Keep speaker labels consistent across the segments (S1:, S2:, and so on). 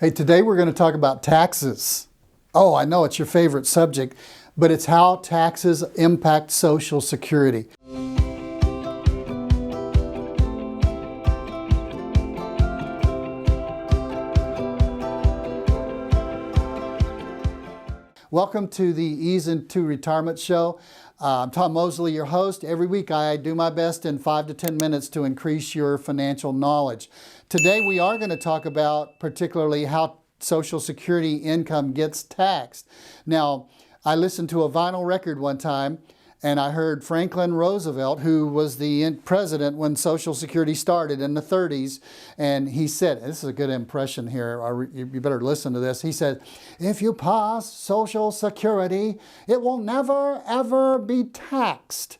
S1: Hey, today we're going to talk about taxes. Oh, I know it's your favorite subject, but it's how taxes impact Social Security. Welcome to the E.A.S.E Retirement Show. I'm Tom Mosley, your host. Every week I do my best in 5 to 10 minutes to increase your financial knowledge. Today we are going to talk about particularly how Social Security income gets taxed. Now, I listened to a vinyl record one time and I heard Franklin Roosevelt, who was the president when Social Security started in the 30s, and he said, this is a good impression here, you better listen to this. He said, if you pass Social Security, it will never ever be taxed.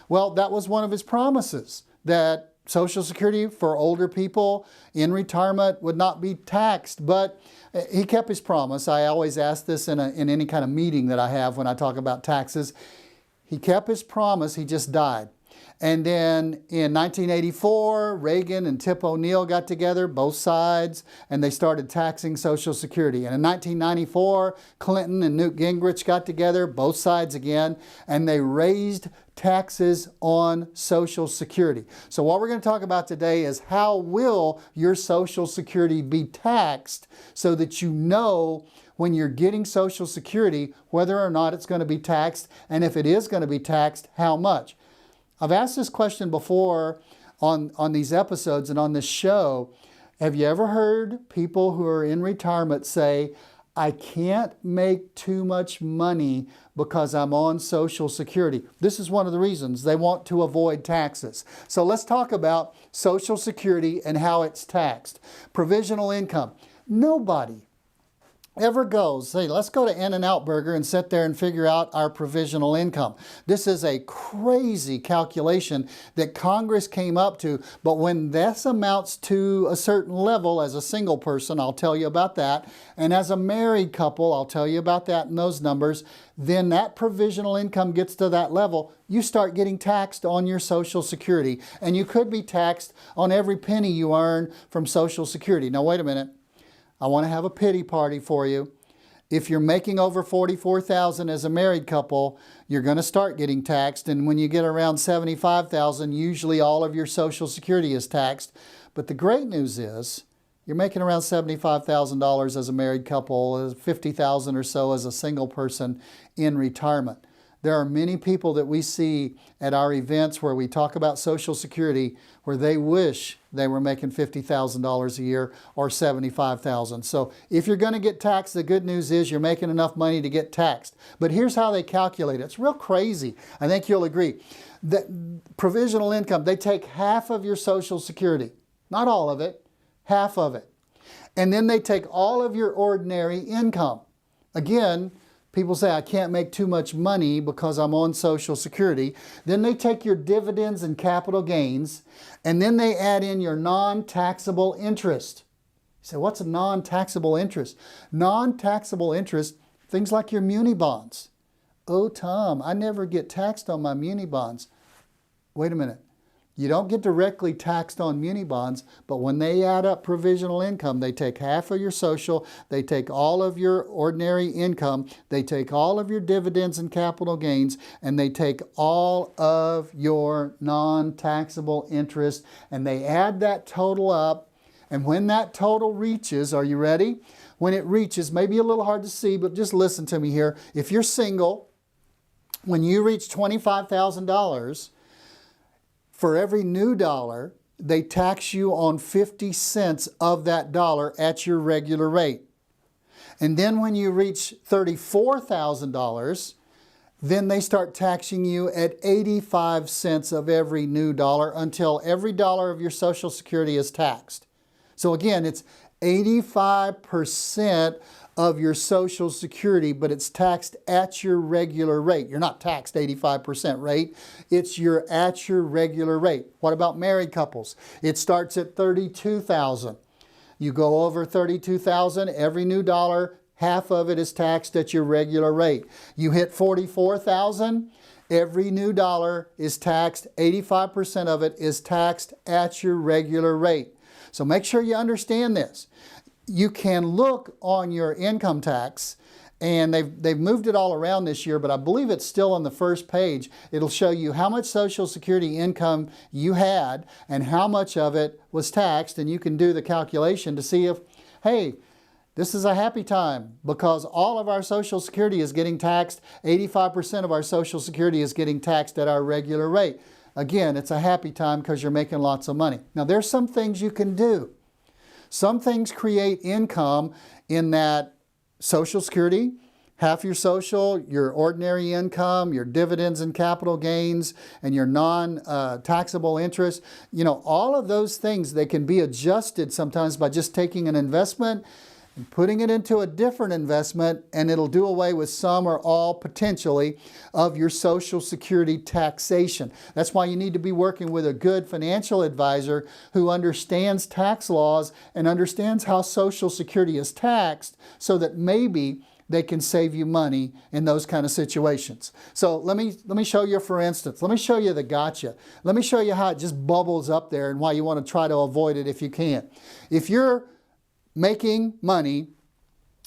S1: Well, that was one of his promises, that Social Security for older people in retirement would not be taxed, but he kept his promise. I always ask this in any kind of meeting that I have when I talk about taxes. He kept his promise, he just died. And then in 1984, Reagan and Tip O'Neill got together, both sides, and they started taxing Social Security. And in 1994, Clinton and Newt Gingrich got together, both sides again, and they raised taxes on Social Security. So what we're going to talk about today is how will your Social Security be taxed so that you know when you're getting Social Security whether or not it's going to be taxed, and if it is going to be taxed, how much. I've asked this question before on these episodes and on this show. Have you ever heard people who are in retirement say, I can't make too much money because I'm on Social Security? This is one of the reasons they want to avoid taxes. So let's talk about Social Security and how it's taxed. Provisional income. Nobody ever goes, say, let's go to In-N-Out Burger and sit there and figure out our provisional income. This is a crazy calculation that Congress came up to, but when this amounts to a certain level as a single person, I'll tell you about that, and as a married couple, I'll tell you about that and those numbers, then that provisional income gets to that level, you start getting taxed on your Social Security, and you could be taxed on every penny you earn from Social Security. Now, wait a minute. I want to have a pity party for you. If you're making over $44,000 as a married couple, you're going to start getting taxed, and when you get around $75,000, usually all of your Social Security is taxed. But the great news is, you're making around $75,000 as a married couple, $50,000 or so as a single person in retirement. There are many people that we see at our events where we talk about Social Security where they wish they were making $50,000 a year or $75,000. So if you're going to get taxed, the good news is you're making enough money to get taxed. But here's how they calculate it. It's real crazy. I think you'll agree. The provisional income, they take half of your Social Security. Not all of it, half of it. And then they take all of your ordinary income. Again, people say, I can't make too much money because I'm on Social Security. Then they take your dividends and capital gains, and then they add in your non-taxable interest. You say, what's a non-taxable interest? Non-taxable interest, things like your muni bonds. Oh, Tom, I never get taxed on my muni bonds. Wait a minute. You don't get directly taxed on muni bonds, but when they add up provisional income, they take half of your social, they take all of your ordinary income, they take all of your dividends and capital gains, and they take all of your non-taxable interest, and they add that total up. And when that total reaches, are you ready? When it reaches, maybe a little hard to see, but just listen to me here. If you're single, when you reach $25,000, for every new dollar, they tax you on 50 cents of that dollar at your regular rate. And then when you reach $34,000, then they start taxing you at 85 cents of every new dollar until every dollar of your Social Security is taxed. So again, it's 85% of your Social Security, but it's taxed at your regular rate. You're not taxed 85% rate. It's at your regular rate. What about married couples? It starts at $32,000. You go over $32,000, every new dollar, half of it is taxed at your regular rate. You hit $44,000, every new dollar is taxed, 85% of it is taxed at your regular rate. So make sure you understand this. you can look on your income tax, and they've moved it all around this year, but I believe it's still on the first page. It'll show you how much Social Security income you had and how much of it was taxed, and you can do the calculation to see if, hey, this is a happy time because all of our Social Security is getting taxed. 85% of our Social Security is getting taxed at our regular rate. Again, it's a happy time because you're making lots of money. Now, there's some things you can do. Some things create income in that Social Security, half your social, your ordinary income, your dividends and capital gains, and your non-taxable interest. You know, all of those things, they can be adjusted sometimes by just taking an investment and putting it into a different investment, and it'll do away with some or all, potentially, of your Social Security taxation. That's why you need to be working with a good financial advisor who understands tax laws and understands how Social Security is taxed, so that maybe they can save you money in those kind of situations. So let me show you, for instance, let me show you the gotcha. Let me show you how it just bubbles up there and why you want to try to avoid it if you can. If you're making money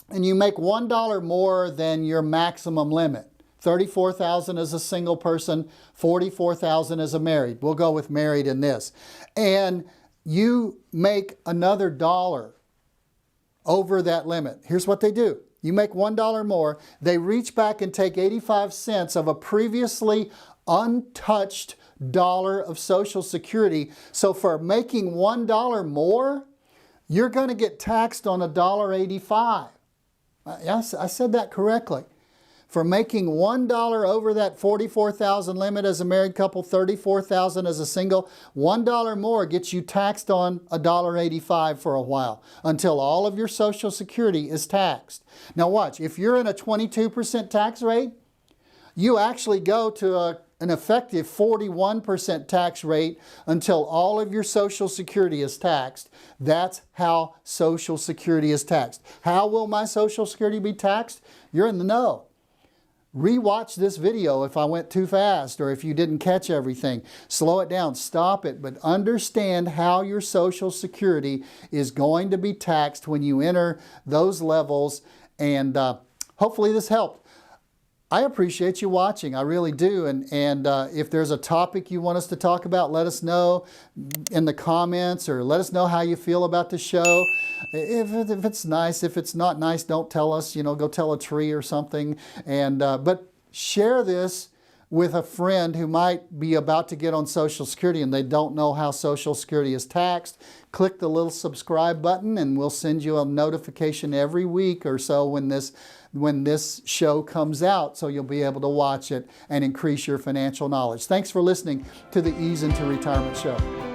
S1: and you make $1 more than your maximum limit, $34,000 as a single person, $44,000 as a married. We'll go with married in this. And you make another $1 over that limit. Here's what they do. You make $1 more, they reach back and take 85 cents of a previously untouched dollar of Social Security. So for making $1 more, you're going to get taxed on $1.85. Yes, I said that correctly. For making $1 over that $44,000 limit as a married couple, $34,000 as a single, $1 more gets you taxed on $1.85 for a while until all of your Social Security is taxed. Now watch, if you're in a 22% tax rate, you actually go to an effective 41% tax rate until all of your Social Security is taxed. That's how Social Security is taxed. How will my Social Security be taxed? You're in the know. Rewatch this video if I went too fast or if you didn't catch everything. Slow it down, stop it, but understand how your Social Security is going to be taxed when you enter those levels, and hopefully this helped. I appreciate you watching, I really do, and if there's a topic you want us to talk about, let us know in the comments, or let us know how you feel about the show. If it's nice, if it's not nice, don't tell us, you know, go tell a tree or something, and but share this with a friend who might be about to get on Social Security and they don't know how Social Security is taxed. Click the little subscribe button and we'll send you a notification every week or so when this show comes out, so you'll be able to watch it and increase your financial knowledge. Thanks for listening to the Ease into Retirement Show.